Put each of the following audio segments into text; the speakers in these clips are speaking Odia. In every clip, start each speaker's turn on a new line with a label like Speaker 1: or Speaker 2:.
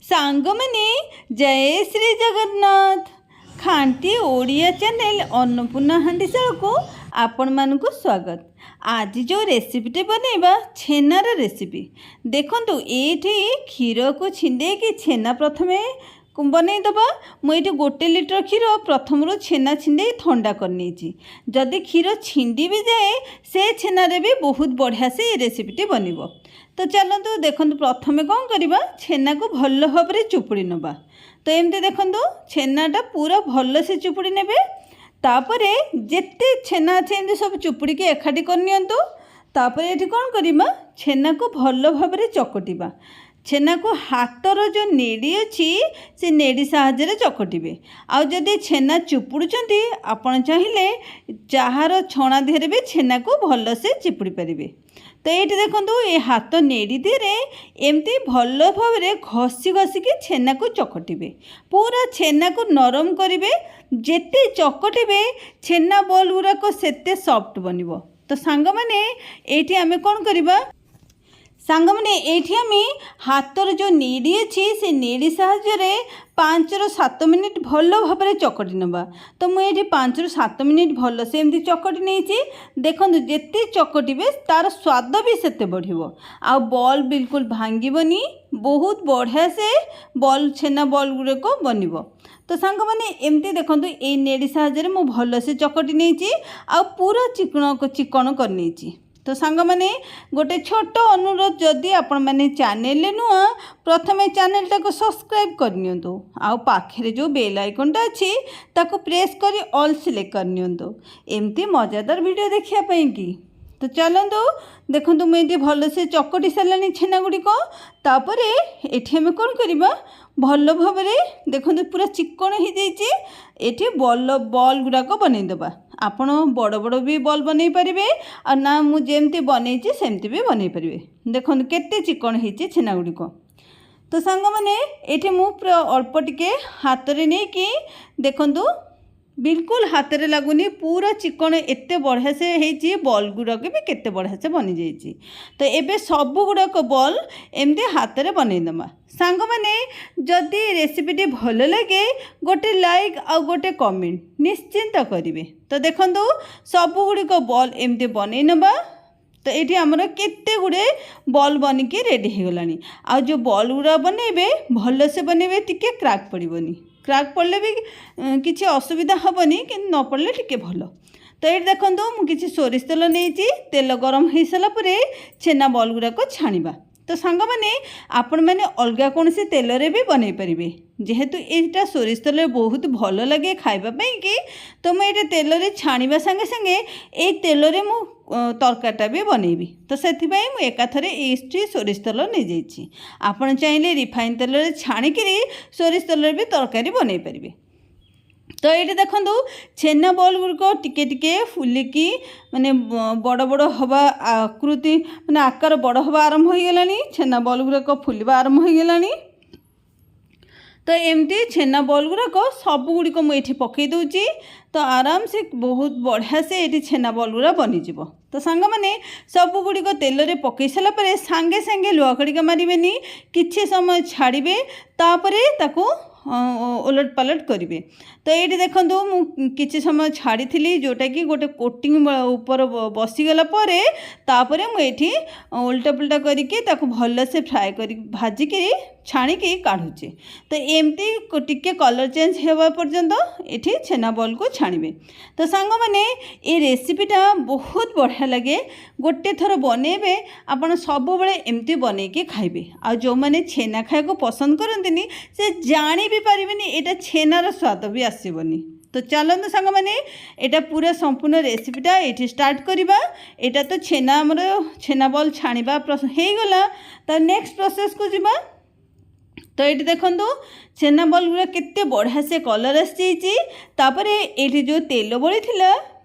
Speaker 1: सांगमने जय श्री जगन्नाथ खांटी ओडिया चैनल अन्नपूर्णा हांडीशाल को आपण मानक स्वागत। आज जो रेसिपीटे बनैबा छेनार रेसिपी देखंतु एठी क्षीर को छिंडे कि छेना प्रथमे बनईदबा। मुझे 1 लिटर क्षीर प्रथम छेना छिंडे ठंडा करनी। जदि क्षीर छिंडी भी जाए से छेनारे भी बहुत बढ़िया से ये रेसिपीटी बनब। तो चलतु देखो प्रथमे कौन करवा छेना को भल भाव में चुपुड़ी नवा। तो एमती देखो छेनाटा पूरा भल से चुपुड़ी ने तापरे जेते छेना अच्छे सब चुपुड़ी के एकाठी करनियंतु। तापरे ये कौन करवा छेना को भल भाव में चकटिबा। छेना को हाथर जो नेड़ी अच्छी से नेड़ी साहाଯ୍य चकटिबे। आउ जदि छेना चुपुड़ुचंती आपण चाहिए चाहार छणा देहरे भी छेना को भल से चिपुड़ी पारिबे। तो ये देखो ये हाथ नेड़ी देहरे एमती भल भाव में घसी घसिकी छेना को चकटिबे। पूरा छेना को नरम करिवे। जेते चकटिबे छेना बॉल गुराक सेते सॉफ्ट बनिबो। तो सांग माने एठी आमे कोन करिबा सांग मैंने ये हाथर जो नेड़ी अच्छी से नेड़ी साहाଯ୍य 5 ରୁ 7 मिनिट भल भाव में चकटी नवा। तो मुझे 5 ରୁ 7 मिनिट भल से एमती चकटी नहीं। देखो जिते चकटे तार स्वाद भी सेते बढ़िबो। आ बॉल बिल्कुल भांगीबनी बहुत बढ़िया से बॉल छेना बॉल गुड़ाक बनब। तो सांग मैंने एमती देखो ये नेड़ी साहाଯ୍य मु भल से चकटी नहीं आ पूरा चिकन कर। तो सांग मैंने गोटे छोट अनुरोध जदि आपण मैंने चैनल नुआ प्रथमे चैनलटा को सब्सक्राइब करनियंतु। आउ पाखे जो बेल आइकनटा अच्छी ताको प्रेस करी ऑल सिलेक्ट करनियंतु एमती मजादार वीडियो देखिया पई की। तो चलतु देखो मुझे भल से चकटी सारे छेना गुड़िक। तापर एठी आमे कौन करवा भल भाव में देखो पूरा चिकन हो जाइए। बॉल गुड़ाक बनईदबा। आपण बड़ बड़ भी बॉल बनई पारे और ना मुझे बनई सेमती भी बनई पारे। देखो केते चिकन हो छेना गुड़िक। तो सांग मैंने ये मुझे अल्प टिके हाथ में नहीं कि देखु बिल्कुल हाथ में लगुनि पूरा चिकन एते बढ़िया से होती बॉल गुड़ाक भी केते बढ़िया से बनी जाइए। तो एबे सब गुड़ाक बॉल एमती हाथ में बनईदमा। सांग मैंने जदि रेसिपीटी भल लगे गोटे लाइक आ गोटे कमेंट निश्चिंत करेंगे। तो देखो सब गुड़िक बॉल एमती बनई नवा। तो ये आमर केते गुड़े बॉल बनिकी रेडी हो गलानी। आ जो बॉल गुड़ा बनइबे भल से बनइबे टिके क्राक पड़बनी। क्राक पड़ले भी किसी असुविधा हेनी कि न पड़ले टिके भल। तो ये देखो मुझे सोरिष तेल नहीं तेल गरम हो सारापर छेना बॉल गुड़ाक छाणीबा। तो सांग मैंने आपण मैंने अलग कौन से तेल रे भी बनई पारे जेहेतु यहाँ सोरिष तेल बहुत भल लगे खाइबापी कि। तो मुझे तेल रे छाणीबा संगे संगे ये तेल रे मु तरकारीटा भी बनईबी। तो से एकाथरे ये सोरिष तेल नहीं जाइए। आपण चाहिए रिफाइन तेल रे छाणिकी सोरिष तेल भी तरकारी बनई पारे। तो ये देखो छेना बॉल गुड़िक टिके टिके फुलिकी माने बड़ बड़ हवा आकृति माने आकार बड़ हवा आरंभ हो गलानी। छेना बॉल गुड़ाक फुलवा आरंभ हो गलानी। तो एमती छेना बॉल गुड़ाक सब गुड़िक मुझे पकई दूची। तो आराम से बहुत बढ़िया से ये छेना बॉल गुड़ा बनीज। तो सांग मैंने सब गुड़िक तेल रे पकई सारापर सांगे सांगे लुआ खड़िका मारे किछि समय छाड़े तापर ताकू ओलट पलट करेंगे। तो ये देखो मुझे समय छाड़ी थी जोटा कि गोटे कोटिंग ऊपर बसीगला तापर मुझे उल्टा पुल्टा करके भल से फ्राए कर भाजिक छाणिकी काढ़ुचे। तो एमती टिके कलर चेंज होगा पर्यंत ये छेना बॉल को छाणिबे। तो सांग मैंने ये रेसिपीटा बहुत बढ़िया लगे। गोटे थर बनइबे आपण सब बेले एमती बनईकी खाइबे। आ जो मैंने छेना खाया पसंद करंतिनी से जानी भी पारिबेनी एटा छेनार स्वाद भी आसबनी। तो चलते सांग मैंने यहाँ पूरा संपूर्ण रेसिपीटा ये स्टार्ट करवा। यहाँ तो छेना आमर छेना बॉल छाणीबा हो गला। तो नेक्स्ट प्रोसेस को जीवा। तो ये देखो छेना बॉल गुड़ा केते बढ़िया से कलर आसपर ये जो तेल बड़ी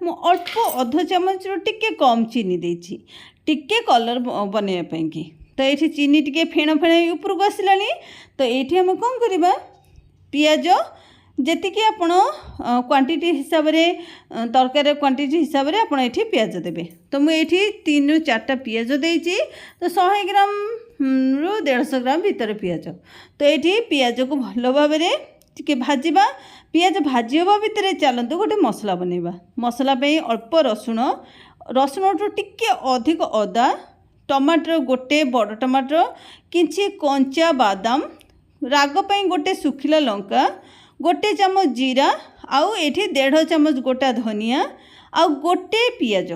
Speaker 1: मु अल्प अध चामच टिके कम चीनी देछि टिके कलर बनवाई कि। तो ये चीनी टिके फेण फेण ऊपर को आसला। तो ये आम कौन करवा पियाज ଯେତିକି ଆପଣ କ୍ୱାଣ୍ଟିଟି ହିସାବରେ ତରକାରୀ କ୍ୱାଣ୍ଟିଟି ହିସାବରେ ଆପଣ ଏଠି ପିଆଜ ଦେବେ। ତ ମୁଁ ଏଠି 3ରୁ 4ଟା ପିଆଜ ଦେଇଛି। ତ 100 ଗ୍ରାମରୁ 150 ଗ୍ରାମ ଭିତରେ ପିଆଜ। ତ ଏଠି ପିଆଜକୁ ଭଲ ଭାବରେ ଟିକେ ଭାଜିବା। ପିଆଜ ଭାଜି ହେବା ଭିତରେ ଚାଲନ୍ତୁ ଗୋଟେ ମସଲା ବନେଇବା। ମସଲା ପାଇଁ ଅଳ୍ପ ରସୁଣଠୁ ଟିକେ ଅଧିକ ଅଦା, ଟମାଟର ଗୋଟେ ବଡ଼ ଟମାଟର, କିଛି କଞ୍ଚା ବାଦାମ, ରାଗ ପାଇଁ ଗୋଟେ ଶୁଖିଲା ଲଙ୍କା, ଗୋଟେ ଚାମଚ ଜିରା, ଆଉ ଏଠି 1.5 ଚାମଚ ଗୋଟା ଧନିଆ, ଆଉ ଗୋଟେ ପିଆଜ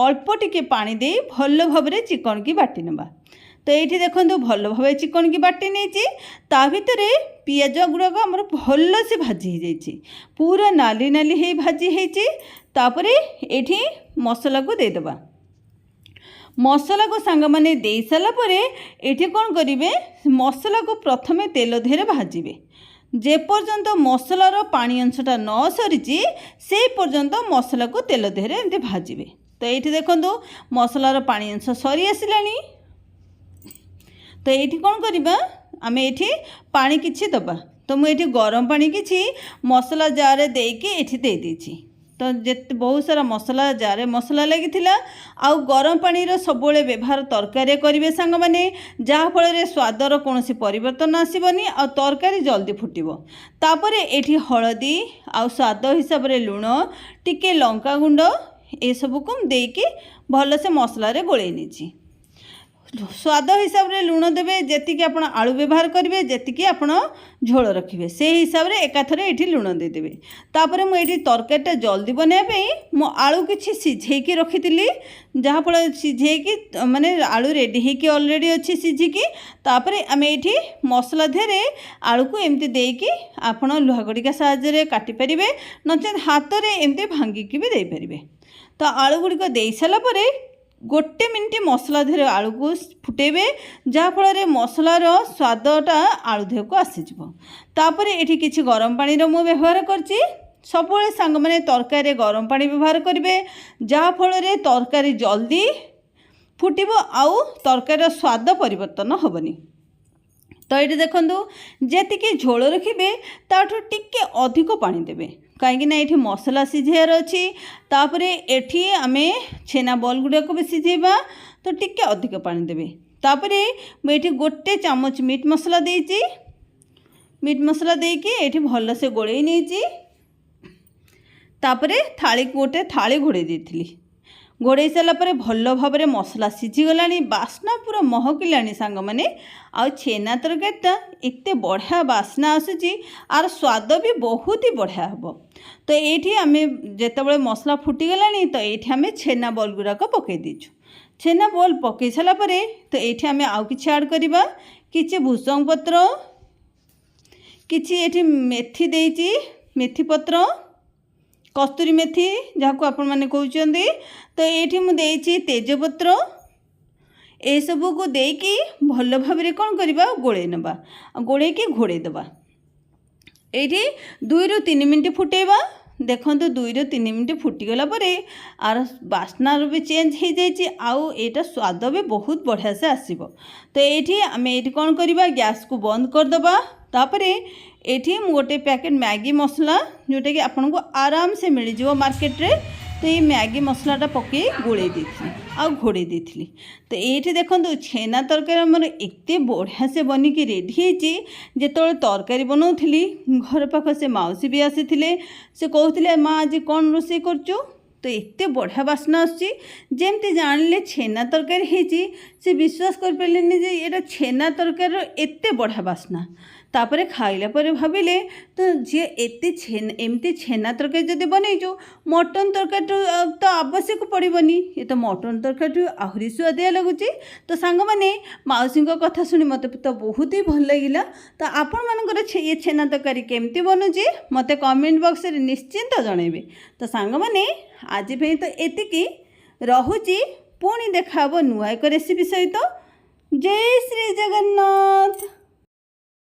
Speaker 1: ଅଳ୍ପ ଟିକେ ପାଣି ଦେଇ ଭଲ ଭାବରେ ଚିକଣିକି ବାଟି ନେବା। ତ ଏଇଠି ଦେଖନ୍ତୁ ଭଲ ଭାବରେ ଚିକଣିକି ବାଟି ନେଇଛି। ତା ଭିତରେ ପିଆଜ ଗୁଡ଼ାକ ଆମର ଭଲସେ ଭାଜି ହେଇଯାଇଛି, ପୁରା ନାଲି ନାଲି ହେଇ ଭାଜି ହେଇଛି। ତାପରେ ଏଠି ମସଲାକୁ ଦେଇଦେବା। ମସଲାକୁ ସାଙ୍ଗମାନେ ଦେଇ ସାରିଲା ପରେ ଏଠି କ'ଣ କରିବେ, ମସଲାକୁ ପ୍ରଥମେ ତେଲ ଦେହରେ ଭାଜିବେ। ଯେପର୍ଯ୍ୟନ୍ତ ମସଲାର ପାଣି ଅଂଶଟା ନ ସରିଛି ସେଇ ପର୍ଯ୍ୟନ୍ତ ମସଲାକୁ ତେଲ ଦେହରେ ଏମିତି ଭାଜିବେ। ତ ଏଇଠି ଦେଖନ୍ତୁ ମସଲାର ପାଣି ଅଂଶ ସରି ଆସିଲାଣି। ତ ଏଇଠି କ'ଣ କରିବା, ଆମେ ଏଠି ପାଣି କିଛି ଦେବା। ତ ମୁଁ ଏଠି ଗରମ ପାଣି କିଛି ମସଲା ଜାରରେ ଦେଇକି ଏଠି ଦେଇଦେଇଛି। ତ ଯେତେ ବହୁତ ସାରା ମସଲା ଜାରେ ମସଲା ଲାଗିଥିଲା। ଆଉ ଗରମ ପାଣିର ସବୁବେଳେ ବ୍ୟବହାର ତରକାରୀରେ କରିବେ ସାଙ୍ଗମାନେ, ଯାହାଫଳରେ ସ୍ୱାଦର କୌଣସି ପରିବର୍ତ୍ତନ ଆସିବନି ଆଉ ତରକାରୀ ଜଲ୍ଦି ଫୁଟିବ। ତାପରେ ଏଠି ହଳଦୀ ଆଉ ସ୍ୱାଦ ହିସାବରେ ଲୁଣ, ଟିକେ ଲଙ୍କାଗୁଣ୍ଡ ଏସବୁକୁ ଦେଇକି ଭଲସେ ମସଲାରେ ଗୋଳେଇ ନେଇଛି। ସ୍ୱାଦ ହିସାବରେ ଲୁଣ ଦେବେ, ଯେତିକି ଆପଣ ଆଳୁ ବ୍ୟବହାର କରିବେ, ଯେତିକି ଆପଣ ଝୋଳ ରଖିବେ ସେହି ହିସାବରେ ଏକାଥରେ ଏଠି ଲୁଣ ଦେଇଦେବେ। ତାପରେ ମୁଁ ଏଠି ତରକାରୀଟା ଜଲ୍ଦି ବନେଇବା ପାଇଁ ମୁଁ ଆଳୁ କିଛି ସିଝେଇକି ରଖିଥିଲି, ଯାହାଫଳରେ ସିଝେଇକି ମାନେ ଆଳୁ ରେଡ଼ି ହେଇକି ଅଲରେଡ଼ି ଅଛି ସିଝିକି। ତାପରେ ଆମେ ଏଠି ମସଲା ଦେହରେ ଆଳୁକୁ ଏମିତି ଦେଇକି ଆପଣ ଲୁହା ଖଡ଼ିକା ସାହାଯ୍ୟରେ କାଟିପାରିବେ, ନଚେତ୍ ହାତରେ ଏମିତି ଭାଙ୍ଗିକି ବି ଦେଇପାରିବେ। ତ ଆଳୁ ଗୁଡ଼ିକ ଦେଇ ସାରିଲା ପରେ 1 ମିନିଟ୍ ମସଲା ଦେହରେ ଆଳୁକୁ ଫୁଟେଇବେ, ଯାହାଫଳରେ ମସଲାର ସ୍ୱାଦଟା ଆଳୁ ଦେହକୁ ଆସିଯିବ। ତାପରେ ଏଠି କିଛି ଗରମ ପାଣିର ମୁଁ ବ୍ୟବହାର କରିଛି। ସବୁବେଳେ ସାଙ୍ଗମାନେ ତରକାରୀରେ ଗରମ ପାଣି ବ୍ୟବହାର କରିବେ, ଯାହାଫଳରେ ତରକାରୀ ଜଲ୍ଦି ଫୁଟିବ ଆଉ ତରକାରୀର ସ୍ୱାଦ ପରିବର୍ତ୍ତନ ହେବନି। ତ ଏଠି ଦେଖନ୍ତୁ ଯେତିକି ଝୋଳ ରଖିବେ ତାଠୁ ଟିକେ ଅଧିକ ପାଣି ଦେବେ, କାହିଁକିନା ଏଠି ମସଲା ସିଝେଇବାର ଅଛି। ତାପରେ ଏଠି ଆମେ ଛେନା ବଲ୍ ଗୁଡ଼ାକ ବି ସିଝେଇବା, ତ ଟିକେ ଅଧିକ ପାଣି ଦେବେ। ତାପରେ ମୁଁ ଏଠି 1 ଚାମଚ ମିଟ୍ ମସଲା ଦେଇଛି। ମିଟ୍ ମସଲା ଦେଇକି ଏଠି ଭଲସେ ଗୋଳେଇ ନେଇଛି। ତାପରେ ଗୋଟେ ଥାଳି ଘୋଡ଼େଇ ଦେଇଥିଲି। ଘୋଡ଼େଇ ସାରିଲା ପରେ ଭଲ ଭାବରେ ମସଲା ସିଝିଗଲାଣି, ବାସ୍ନା ପୁରା ମହକିଲାଣି ସାଙ୍ଗମାନେ। ଆଉ ଛେନା ତରକାରୀଟା ଏତେ ବଢ଼ିଆ ବାସ୍ନା ଆସୁଛି, ଆର ସ୍ୱାଦ ବି ବହୁତ ହି ବଢ଼ିଆ ହେବ। ତ ଏଇଠି ଆମେ ଯେତେବେଳେ ମସଲା ଫୁଟିଗଲାଣି, ତ ଏଇଠି ଆମେ ଛେନା ବଲ୍ ଗୁଡ଼ାକ ପକାଇ ଦେଇଛୁ। ଛେନା ବଲ୍ ପକାଇ ସାରିଲା ପରେ ତ ଏଇଠି ଆମେ ଆଉ କିଛି ଆଡ଼୍ କରିବା। କିଛି ଭୃଷଙ୍ଗ ପତ୍ର, କିଛି ଏଠି ମେଥି ଦେଇଛି, ମେଥି ପତ୍ର, କସ୍ତୁରୀ ମେଥି ଯାହାକୁ ଆପଣମାନେ କହୁଛନ୍ତି। ତ ଏଇଠି ମୁଁ ଦେଇଛି ତେଜପତ୍ର। ଏସବୁକୁ ଦେଇକି ଭଲ ଭାବରେ କ'ଣ କରିବା, ଗୋଳେଇ ନେବା। ଗୋଳେଇକି ଘୋଡ଼େଇ ଦେବା। ଏଇଠି 2ରୁ 3 ମିନିଟ୍ ଫୁଟେଇବା। ଦେଖନ୍ତୁ 2ରୁ 3 ମିନିଟ୍ ଫୁଟିଗଲା ପରେ ଆର ବାସ୍ନାର ବି ଚେଞ୍ଜ ହେଇଯାଇଛି, ଆଉ ଏଇଟା ସ୍ୱାଦ ବି ବହୁତ ବଢ଼ିଆ ସେ ଆସିବ। ତ ଏଇଠି ଆମେ କ'ଣ କରିବା, ଗ୍ୟାସ୍କୁ ବନ୍ଦ କରିଦେବା। ତାପରେ ଏଠି ମୁଁ ଗୋଟେ ପ୍ୟାକେଟ୍ ମ୍ୟାଗି ମସଲା, ଯେଉଁଟାକି ଆପଣଙ୍କୁ ଆରାମସେ ମିଳିଯିବ ମାର୍କେଟରେ। ତ ଏଇ ମ୍ୟାଗି ମସଲାଟା ପକାଇ ଗୋଳେଇ ଦେଇଥିଲି ଆଉ ଘୋଡ଼େଇ ଦେଇଥିଲି। ତ ଏଇଠି ଦେଖନ୍ତୁ ଛେନା ତରକାରୀ ଆମର ଏତେ ବଢ଼ିଆ ସେ ବନିକି ରେଡ଼ି ହେଇଛି। ଯେତେବେଳେ ତରକାରୀ ବନାଉଥିଲି ଘର ପାଖ ସେ ମାଉସୀ ବି ଆସିଥିଲେ। ସେ କହୁଥିଲେ, ମା ଆଜି କ'ଣ ରୋଷେଇ କରୁଛୁ? ତ ଏତେ ବଢ଼ିଆ ବାସ୍ନା ଆସୁଛି, ଯେମିତି ଜାଣିଲେ ଛେନା ତରକାରୀ ହେଇଛି। ସେ ବିଶ୍ୱାସ କରିପାରିଲେନି ଯେ ଏଇଟା ଛେନା ତରକାରୀର ଏତେ ବଢ଼ିଆ ବାସ୍ନା। ତାପରେ ଖାଇଲା ପରେ ଭାବିଲେ, ତ ଝିଅ ଏମିତି ଛେନା ତରକାରୀ ଯଦି ବନେଇଛୁ, ମଟନ ତରକାରୀଠୁ ତ ଆବଶ୍ୟକ ପଡ଼ିବନି, ଏ ତ ମଟନ ତରକାରୀଠୁ ଆହୁରି ସୁଆଦିଆ ଲାଗୁଛି। ତ ସାଙ୍ଗମାନେ ମାଉସୀଙ୍କ କଥା ଶୁଣି ମୋତେ ତ ବହୁତ ହି ଭଲ ଲାଗିଲା। ତ ଆପଣମାନଙ୍କର ଏ ଛେନା ତରକାରୀ କେମିତି ବନୁଛି ମୋତେ କମେଣ୍ଟ ବକ୍ସରେ ନିଶ୍ଚିନ୍ତ ଜଣାଇବେ। ତ ସାଙ୍ଗମାନେ ଆଜି ପାଇଁ ତ ଏତିକି, ରହୁଛି। ପୁଣି ଦେଖା ହେବ ନୂଆ ଏକ ରେସିପି ସହିତ। ଜୟ ଶ୍ରୀ ଜଗନ୍ନାଥ।